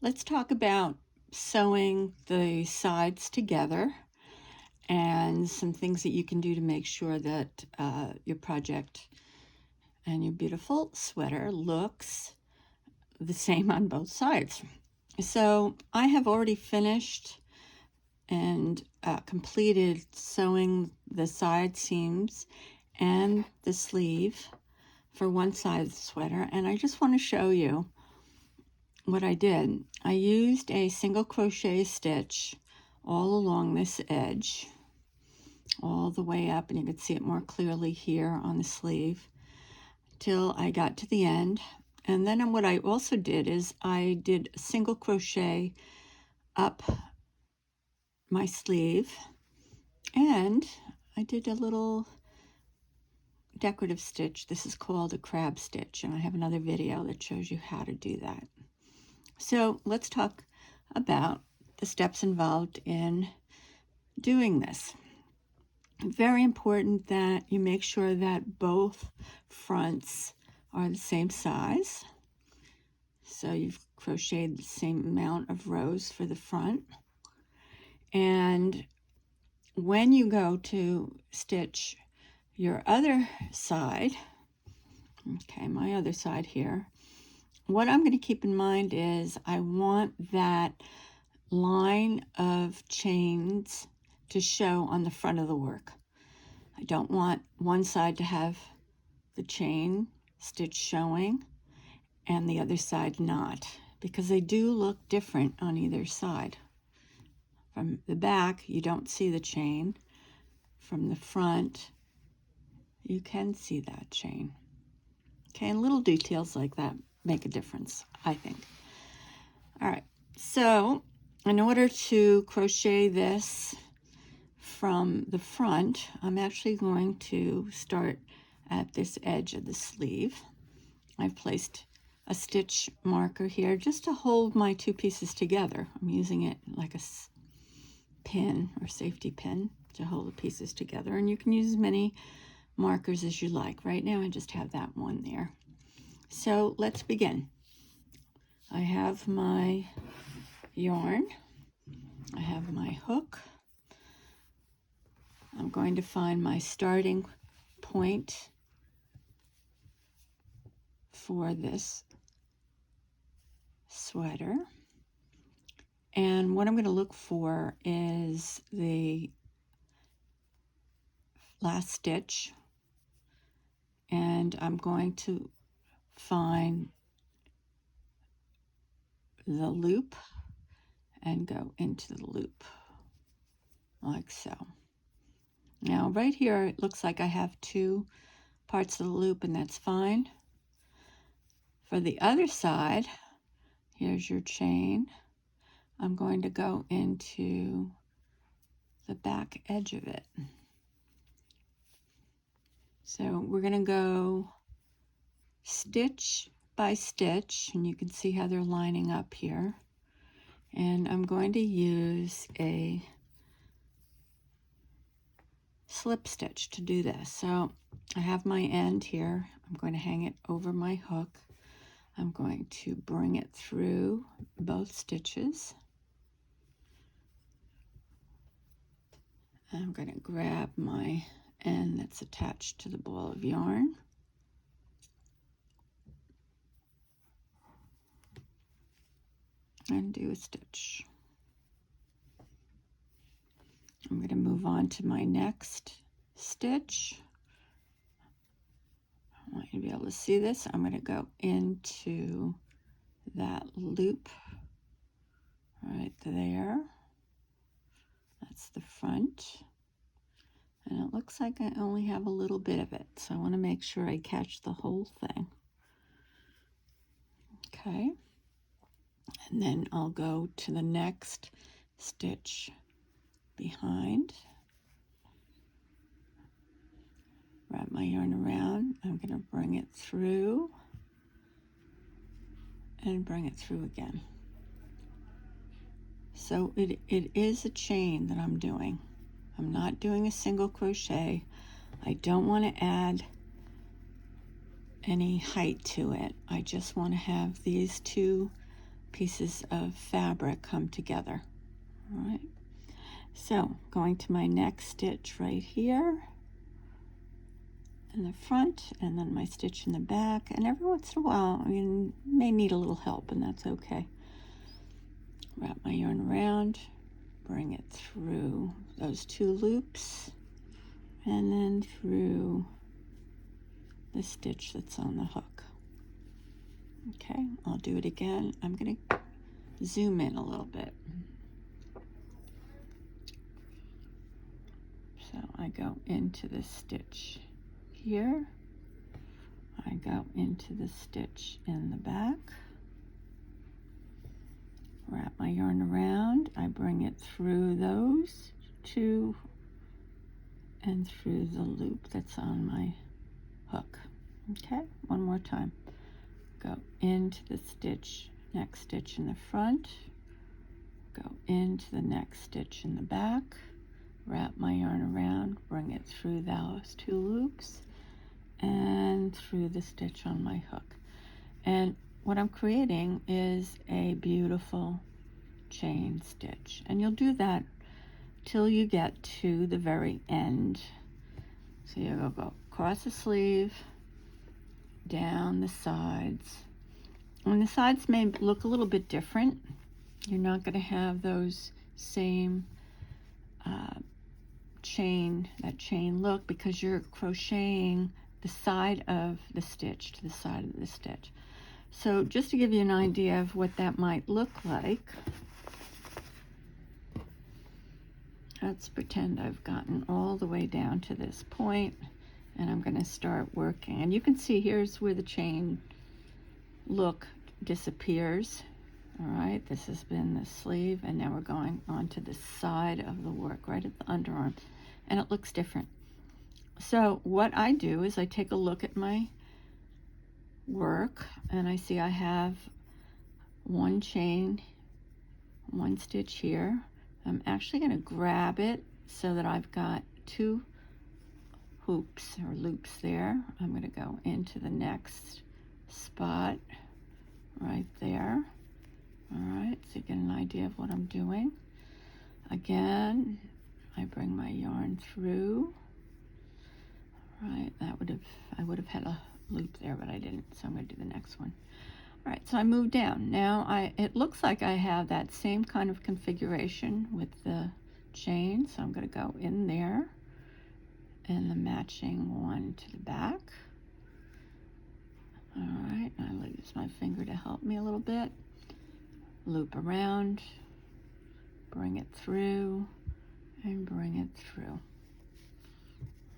Let's talk about sewing the sides together and some things that you can do to make sure that your project and your beautiful sweater looks the same on both sides. So I have already finished and completed sewing the side seams and the sleeve for one side of the sweater, and I just want to show you what I did. I used a single crochet stitch all along this edge, all the way up, and you can see it more clearly here on the sleeve, till I got to the end. And then what I also did is I did a single crochet up my sleeve, and I did a little decorative stitch. This is called a crab stitch, and I have another video that shows you how to do that. So let's talk about the steps involved in doing this. Very important that you make sure that both fronts are the same size. So you've crocheted the same amount of rows for the front. And when you go to stitch your other side, okay, my other side here, what I'm going to keep in mind is I want that line of chains to show on the front of the work. I don't want one side to have the chain stitch showing and the other side not, because they do look different on either side. From the back, you don't see the chain. From the front, you can see that chain. Okay, and little details like that make a difference, I think. All right, so in order to crochet this from the front, I'm actually going to start at this edge of the sleeve. I've placed a stitch marker here just to hold my two pieces together. I'm using it like a pin or safety pin to hold the pieces together, and you can use as many markers as you like. Right now I just have that one there. So let's begin. I have my yarn, I have my hook. I'm going to find my starting point for this sweater. And what I'm going to look for is the last stitch. And I'm going to find the loop and go into the loop like so. Now right here it looks like I have two parts of the loop, and that's fine. For the other side, here's your chain. I'm going to go into the back edge of it. So we're going to go stitch by stitch, and you can see how they're lining up here. And I'm going to use a slip stitch to do this. So I have my end here. I'm going to hang it over my hook. I'm going to bring it through both stitches. I'm going to grab my end that's attached to the ball of yarn. And do a stitch. I'm going to move on to my next stitch. I want you to be able to see this. I'm going to go into that loop right there. That's the front. And it looks like I only have a little bit of it, so I want to make sure I catch the whole thing. Okay. And then I'll go to the next stitch behind. Wrap my yarn around. I'm going to bring it through and bring it through again. So it is a chain that I'm doing. I'm not doing a single crochet. I don't want to add any height to it. I just want to have these two pieces of fabric come together. All right, so going to my next stitch right here in the front, and then my stitch in the back, and every once in a while you may need a little help, and that's okay. Wrap my yarn around, bring it through those 2 loops, and then through the stitch that's on the hook. Okay, I'll do it again. I'm going to zoom in a little bit. So I go into the stitch here, I go into the stitch in the back, wrap my yarn around, I bring it through those 2 and through the loop that's on my hook. Okay, one more time. Go into the stitch, next stitch in the front, go into the next stitch in the back, wrap my yarn around, bring it through those 2 loops and through the stitch on my hook. And what I'm creating is a beautiful chain stitch, and you'll do that till you get to the very end. So you'll go across the sleeve, down the sides, and the sides may look a little bit different. You're not going to have those same chain look, because you're crocheting the side of the stitch to the side of the stitch. So just to give you an idea of what that might look like, let's pretend I've gotten all the way down to this point, and I'm going to start working. And you can see here's where the chain look disappears. All right, this has been the sleeve, and now we're going on to the side of the work, right at the underarm, and it looks different. So what I do is I take a look at my work, and I see I have 1 chain, 1 stitch here. I'm actually going to grab it so that I've got 2 hoops or loops there. I'm going to go into the next spot right there. All right, so you get an idea of what I'm doing. Again, I bring my yarn through. All right, I would have had a loop there, but I didn't, so I'm going to do the next one. All right, so I move down. Now it looks like I have that same kind of configuration with the chain, so I'm going to go in there and the matching one to the back. All right, I'll use my finger to help me a little bit. Loop around, bring it through, and bring it through.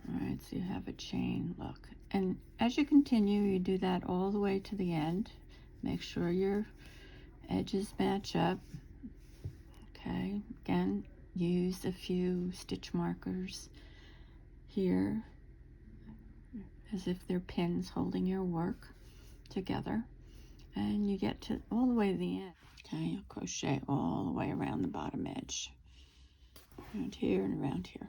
All right, so you have a chain look. And as you continue, you do that all the way to the end. Make sure your edges match up. Okay, again, use a few stitch markers here as if they're pins holding your work together. And you get to all the way to the end. Okay, you'll crochet all the way around the bottom edge. Around here and around here.